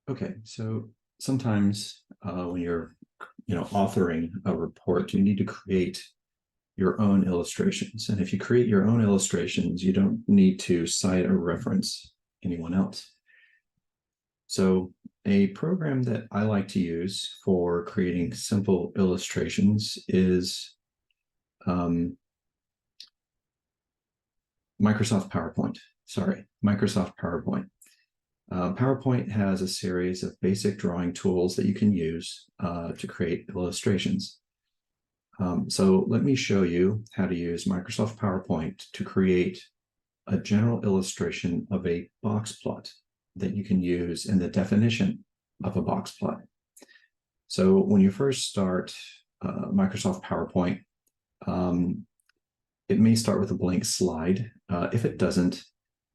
Okay, so sometimes when you're, authoring a report, you need to create your own illustrations. And if you create your own illustrations, you don't need to cite or reference anyone else. So a program that I like to use for creating simple illustrations is Microsoft PowerPoint. Sorry, Microsoft PowerPoint. PowerPoint has a series of basic drawing tools that you can use to create illustrations. So let me show you how to use Microsoft PowerPoint to create a general illustration of a box plot that you can use in the definition of a box plot. So when you first start Microsoft PowerPoint, it may start with a blank slide. If it doesn't,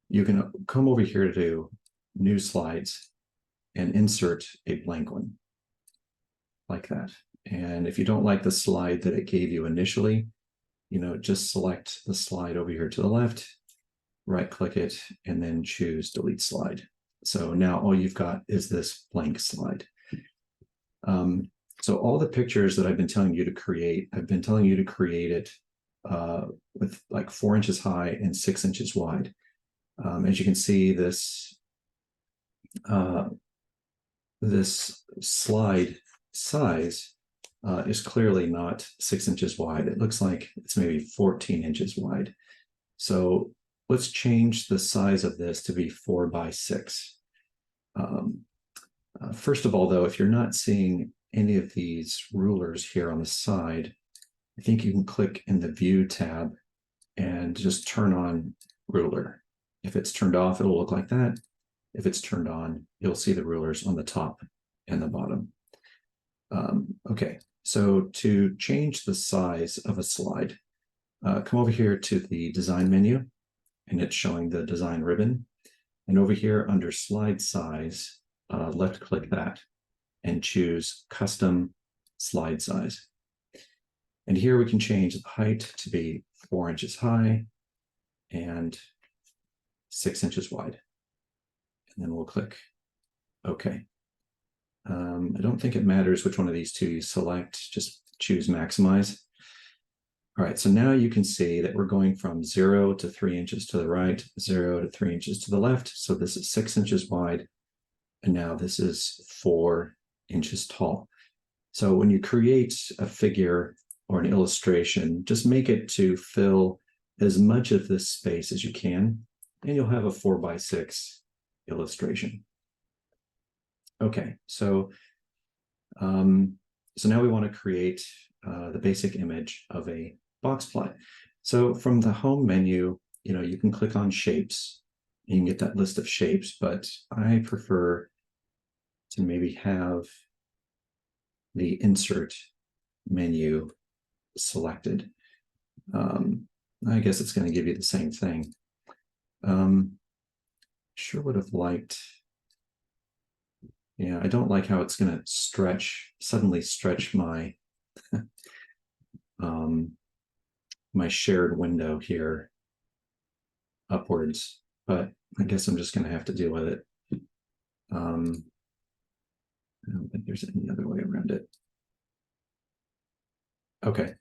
you can come over here to New Slides and insert a blank one like that. And if you don't like the slide that it gave you initially, just select the slide over here to the left, right click it, and then choose delete slide. So now all you've got is this blank slide. So all the pictures that I've been telling you to create, I've been telling you to create it with like 4 inches high and 6 inches wide. As you can see, this slide size is clearly not 6 inches wide. It looks like it's maybe 14 inches wide. So let's change the size of this to be 4 by 6. First of all, though, if you're not seeing any of these rulers here on the side, I think you can click in the View tab and just turn on ruler. If it's turned off, it'll look like that. If it's turned on, you'll see the rulers on the top and the bottom. Okay, so to change the size of a slide, come over here to the Design menu, and it's showing the Design ribbon. And over here under Slide Size, left-click that and choose Custom Slide Size. And here we can change the height to be 4 inches high and 6 inches wide. And then we'll click OK. I don't think it matters which one of these two you select, just choose Maximize. All right, so now you can see that we're going from 0 to 3 inches to the right, 0 to 3 inches to the left. So this is 6 inches wide, and now this is 4 inches tall. So when you create a figure or an illustration, just make it to fill as much of this space as you can, and you'll have a 4 by 6 illustration. Okay, so now we want to create the basic image of a box plot. So from the home menu, you can click on shapes. You can get that list of shapes, but I prefer to maybe have the insert menu selected. I guess it's going to give you the same thing. Sure would have liked, yeah, I don't like how it's going to suddenly stretch my my shared window here upwards, but I guess I'm just going to have to deal with it. I don't think there's any other way around it. Okay.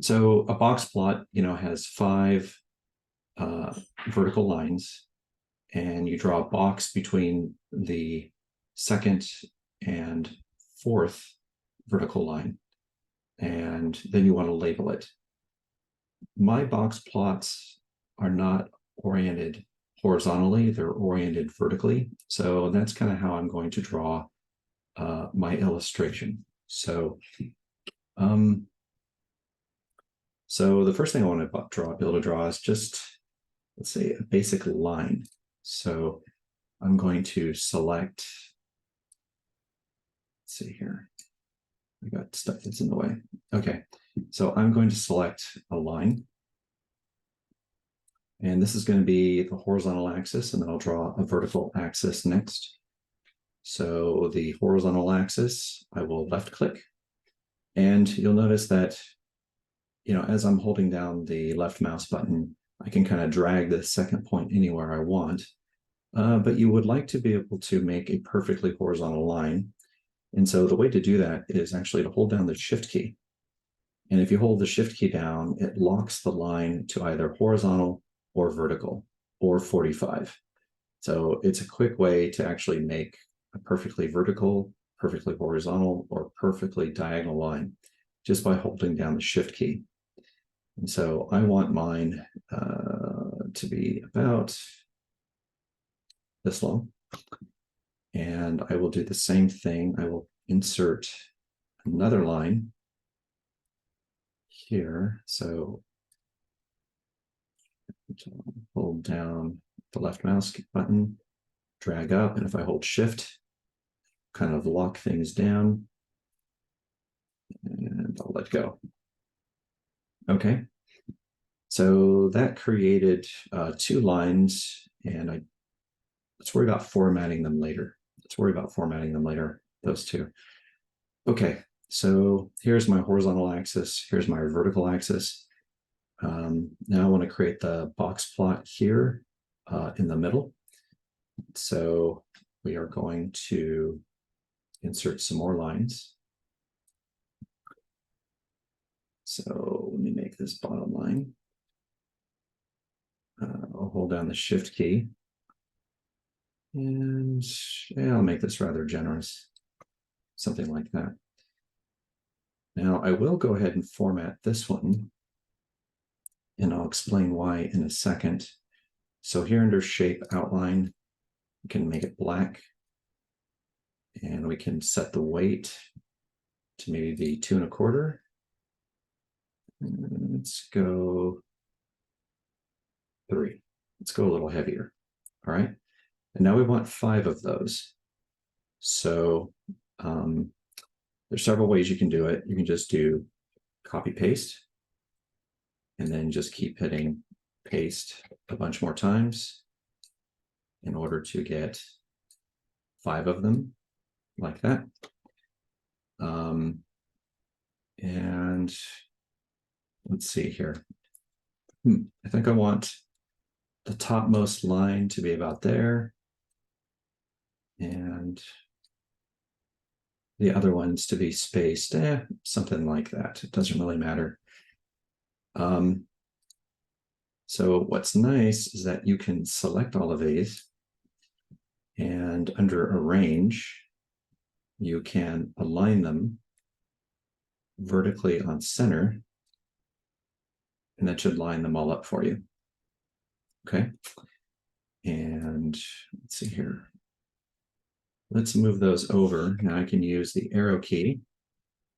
So a box plot, has 5 vertical lines, and you draw a box between the 2nd and 4th vertical line, and then you want to label it. My box plots are not oriented horizontally, they're oriented vertically. So that's kind of how I'm going to draw my illustration. So the first thing I want to be able to draw is just, let's say, a basic line. So I'm going to select, let's see here, I got stuff that's in the way. Okay, so I'm going to select a line. And this is going to be the horizontal axis, and then I'll draw a vertical axis next. So the horizontal axis, I will left click. And you'll notice that, as I'm holding down the left mouse button, I can kind of drag the second point anywhere I want. but you would like to be able to make a perfectly horizontal line. And so the way to do that is actually to hold down the Shift key. And if you hold the Shift key down, it locks the line to either horizontal or vertical or 45. So it's a quick way to actually make a perfectly vertical, perfectly horizontal, or perfectly diagonal line just by holding down the Shift key. And so I want mine to be about this long. And I will do the same thing. I will insert another line here. So hold down the left mouse button, drag up, and if I hold Shift, kind of lock things down, and I'll let go. Okay, so that created two lines, and let's worry about formatting them later. Those two. Okay, so here's my horizontal axis, here's my vertical axis. Now I want to create the box plot here in the middle. So we are going to insert some more lines. So let me make this bottom line. I'll hold down the Shift key. And yeah, I'll make this rather generous, something like that. Now I will go ahead and format this one, and I'll explain why in a second. So here under Shape Outline, we can make it black, and we can set the weight to maybe be 2 1/4. And let's go 3. Let's go a little heavier. All right. And now we want 5 of those. So there's several ways you can do it. You can just do copy paste, and then just keep hitting paste a bunch more times in order to get 5 of them like that. And let's see here. I think I want the topmost line to be about there, and the other ones to be spaced, something like that. It doesn't really matter. So what's nice is that you can select all of these, and under Arrange, you can align them vertically on center, and that should line them all up for you. Okay. And let's see here. Let's move those over. Now I can use the arrow key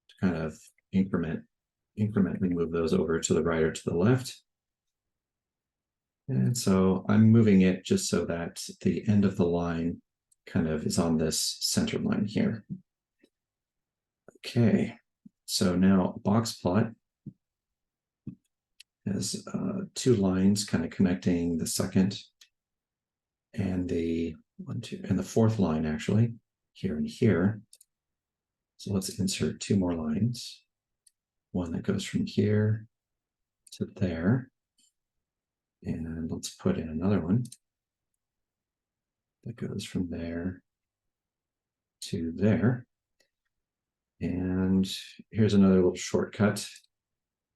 to kind of incrementally move those over to the right or to the left. And so I'm moving it just so that the end of the line kind of is on this center line here. Okay, so now box plot has 2 lines kind of connecting the second and the 1, 2, and the 4th line actually, here and here. So let's insert 2 more lines. One that goes from here to there. And let's put in another one that goes from there to there. And here's another little shortcut.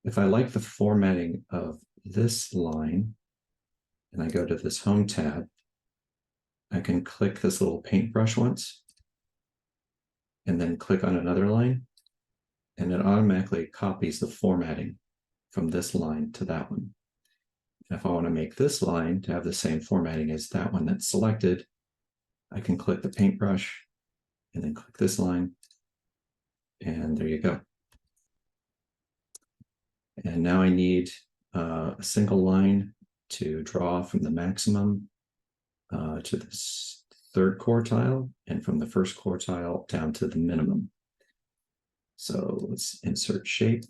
If I like the formatting of this line, and I go to this Home tab, I can click this little paintbrush once, and then click on another line, and it automatically copies the formatting from this line to that one. If I want to make this line to have the same formatting as that one that's selected, I can click the paintbrush and then click this line, and there you go. And now I need a single line to draw from the maximum to this 3rd quartile, and from the 1st quartile down to the minimum. So let's insert shape,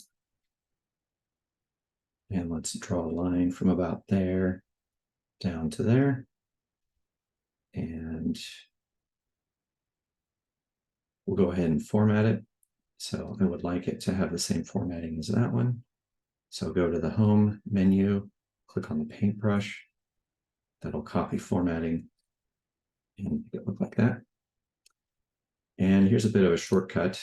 and let's draw a line from about there down to there. And we'll go ahead and format it. So I would like it to have the same formatting as that one. So go to the Home menu, click on the paintbrush. That'll copy formatting and make it look like that. And here's a bit of a shortcut.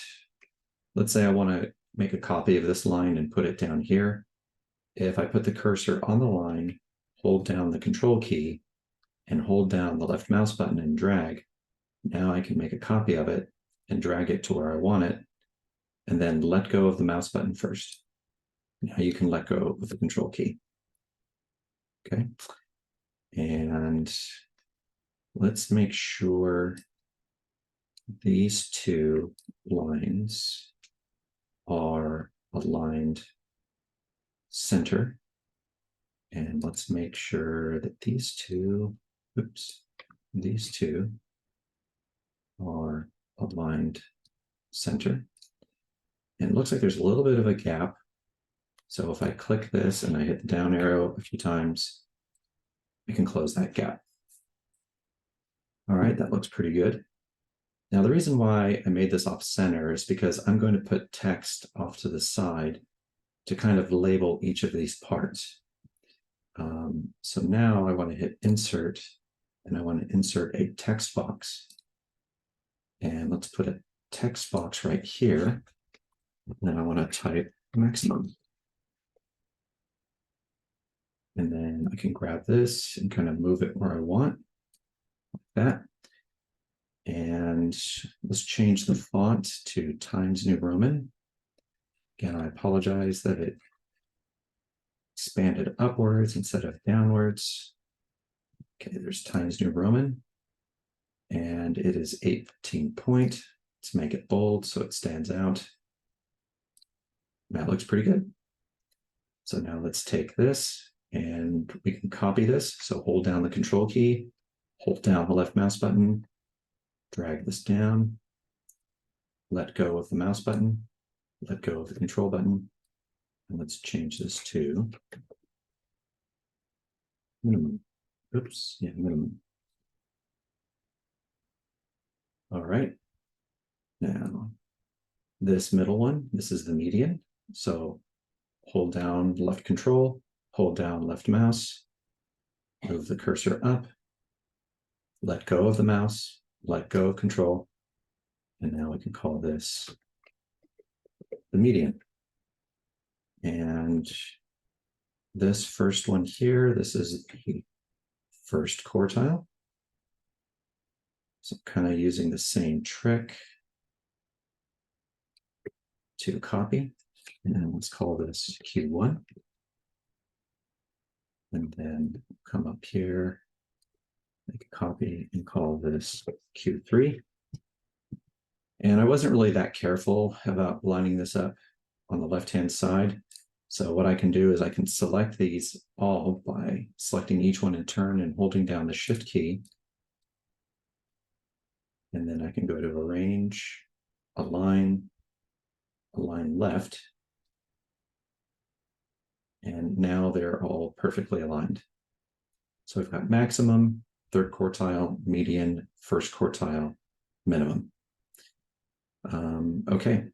Let's say I want to make a copy of this line and put it down here. If I put the cursor on the line, hold down the control key, and hold down the left mouse button and drag, now I can make a copy of it and drag it to where I want it, and then let go of the mouse button first. Now you can let go of the control key. Okay. And let's make sure these two lines are aligned center. And let's make sure that these two are aligned center. And it looks like there's a little bit of a gap. So if I click this and I hit the down arrow a few times, I can close that gap. All right, that looks pretty good. Now, the reason why I made this off center is because I'm going to put text off to the side to kind of label each of these parts. So now I want to hit insert, and I want to insert a text box. And let's put a text box right here. And then I want to type maximum. And then I can grab this and kind of move it where I want, like that. And let's change the font to Times New Roman. Again, I apologize that it expanded upwards instead of downwards. Okay, there's Times New Roman. And it is 18 point. Let's make it bold so it stands out. That looks pretty good. So now let's take this and we can copy this. So hold down the control key, hold down the left mouse button, drag this down, let go of the mouse button, let go of the control button, and let's change this to minimum. Oops, yeah, minimum. All right. Now, this middle one, this is the median. So hold down left control, hold down left mouse, move the cursor up, let go of the mouse, let go of control, and now we can call this the median. And this first one here, this is the first quartile. So kind of using the same trick to copy. And let's call this Q1. And then come up here, make a copy and call this Q3. And I wasn't really that careful about lining this up on the left-hand side. So what I can do is I can select these all by selecting each one in turn and holding down the Shift key. And then I can go to Arrange, Align Left. And now they're all perfectly aligned. So we've got maximum, third quartile, median, first quartile, minimum. Okay,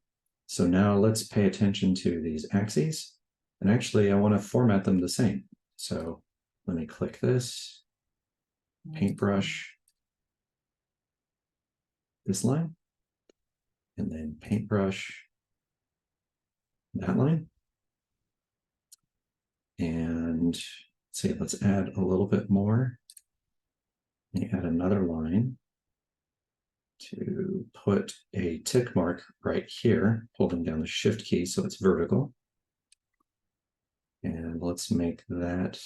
so now let's pay attention to these axes. And actually, I want to format them the same. So let me click this, paintbrush, this line, and then paintbrush, that line. And say, let's add a little bit more. And add another line to put a tick mark right here, holding down the Shift key so it's vertical. And let's make that,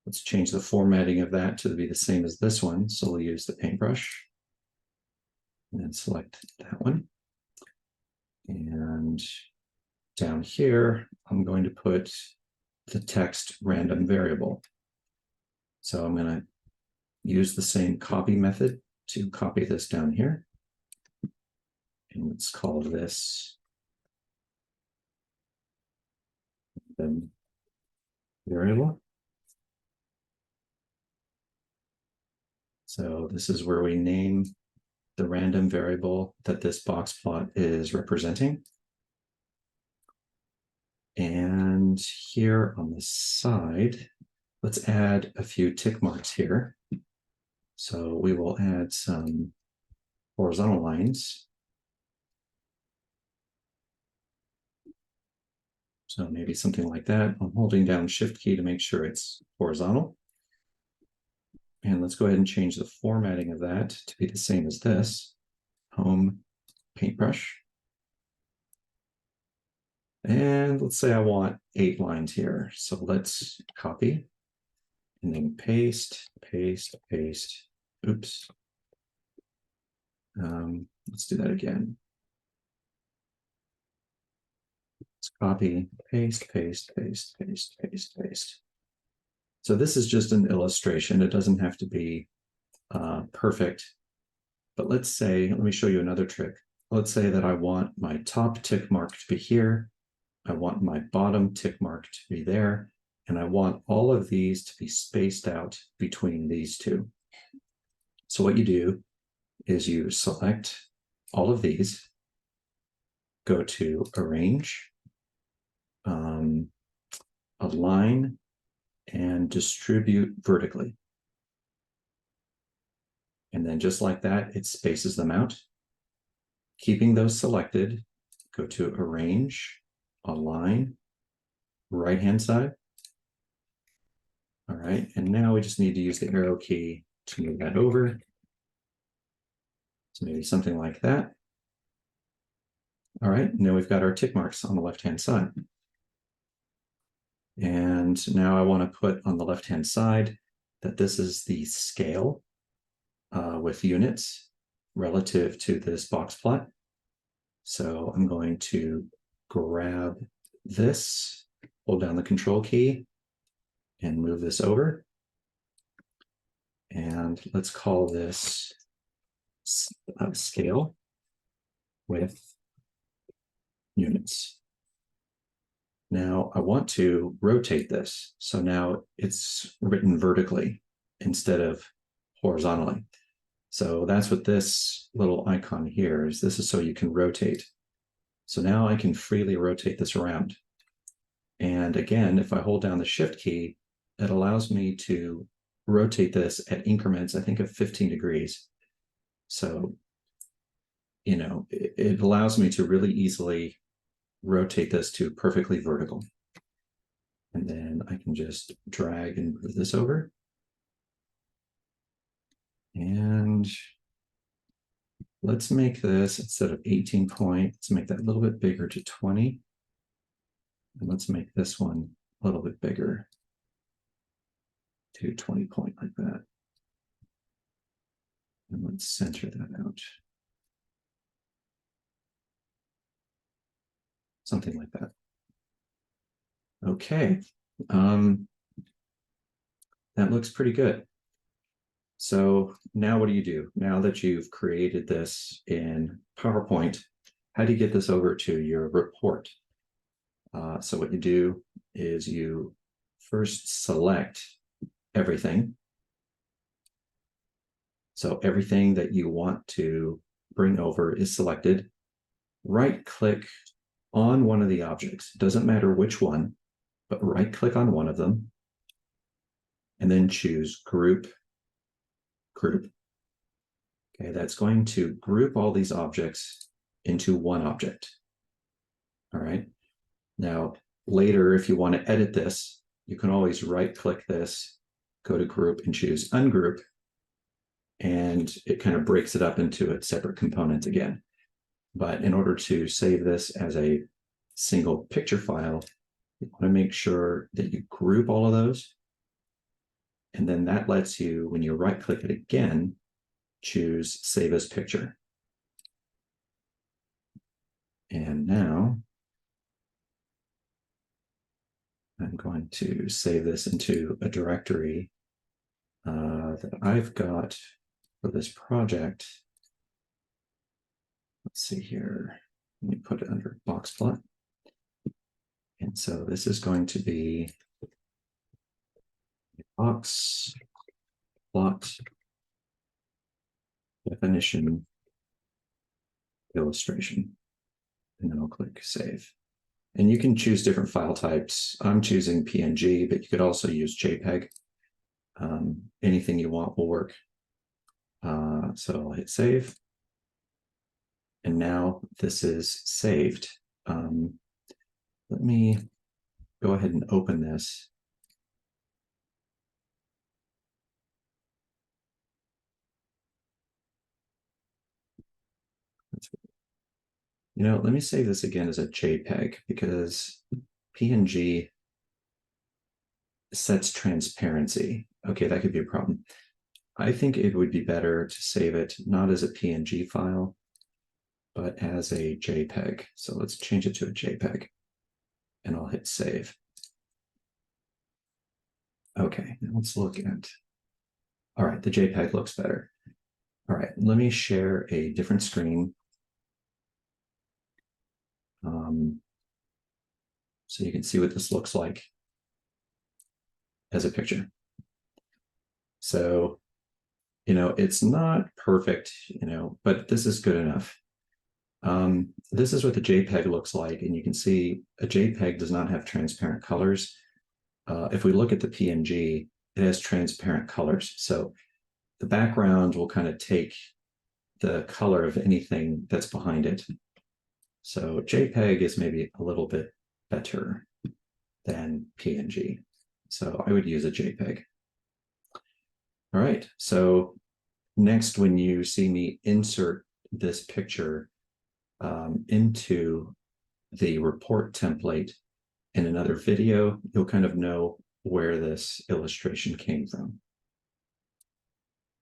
let's change the formatting of that to be the same as this one. So we'll use the paintbrush and then select that one. And down here, I'm going to put the text random variable. So I'm going to use the same copy method to copy this down here. And let's call this the variable. So this is where we name the random variable that this box plot is representing. And here on the side, let's add a few tick marks here. So we will add some horizontal lines. So maybe something like that. I'm holding down Shift key to make sure it's horizontal. And let's go ahead and change the formatting of that to be the same as this. Home paintbrush. And let's say I want 8 lines here. So let's copy and then paste, paste, paste. Oops. Let's do that again. Let's copy, paste, paste, paste, paste, paste, paste. So this is just an illustration. It doesn't have to be perfect. But let's say, let me show you another trick. Let's say that I want my top tick mark to be here. I want my bottom tick mark to be there. And I want all of these to be spaced out between these two. So what you do is you select all of these, go to Arrange, Align, and Distribute Vertically. And then just like that, it spaces them out. Keeping those selected, go to Arrange, Align, right-hand side. All right, and now we just need to use the arrow key to move that over. So maybe something like that. All right, now we've got our tick marks on the left-hand side. And now I want to put on the left-hand side that this is the scale with units relative to this box plot. So I'm going to grab this, hold down the Control key, and move this over. And let's call this scale with units. Now I want to rotate this. So now it's written vertically instead of horizontally. So that's what this little icon here is. This is so you can rotate. So now I can freely rotate this around. And again, if I hold down the Shift key, it allows me to rotate this at increments, I think, of 15 degrees. So, you know, it allows me to really easily rotate this to perfectly vertical. And then I can just drag and move this over. And let's make this, instead of 18 point, let's make that a little bit bigger to 20. And let's make this one a little bit bigger to 20 point, like that. And let's center that out. Something like that. Okay. That looks pretty good. So now what do you do? Now that you've created this in PowerPoint, how do you get this over to your report? So what you do is you first select everything. So everything that you want to bring over is selected. Right-click on one of the objects. It doesn't matter which one, but right-click on one of them, and then choose Group. Okay, that's going to group all these objects into one object. All right. Now, later, if you want to edit this, you can always right-click this, go to Group, and choose Ungroup, and it kind of breaks it up into a separate component again. But in order to save this as a single picture file, you want to make sure that you group all of those. And then that lets you, when you right-click it again, choose Save as Picture. And now I'm going to save this into a directory that I've got for this project. Let's see here. Let me put it under box plot. And so this is going to be box plot definition illustration. And then I'll click Save. And you can choose different file types. I'm choosing PNG, but you could also use JPEG. Anything you want will work. So I'll hit save. And now this is saved. Let me go ahead and open this. Let me save this again as a JPEG because PNG sets transparency. Okay, that could be a problem. I think it would be better to save it not as a PNG file, but as a JPEG. So let's change it to a JPEG and I'll hit save. Okay, now let's look at, all right, the JPEG looks better. All right, let me share a different screen. So you can see what this looks like as a picture. So, it's not perfect, but this is good enough. This is what the JPEG looks like, and you can see a JPEG does not have transparent colors. If we look at the PNG, it has transparent colors. So the background will kind of take the color of anything that's behind it. So JPEG is maybe a little bit better than PNG. So I would use a JPEG. All right, so next, when you see me insert this picture into the report template in another video, you'll kind of know where this illustration came from.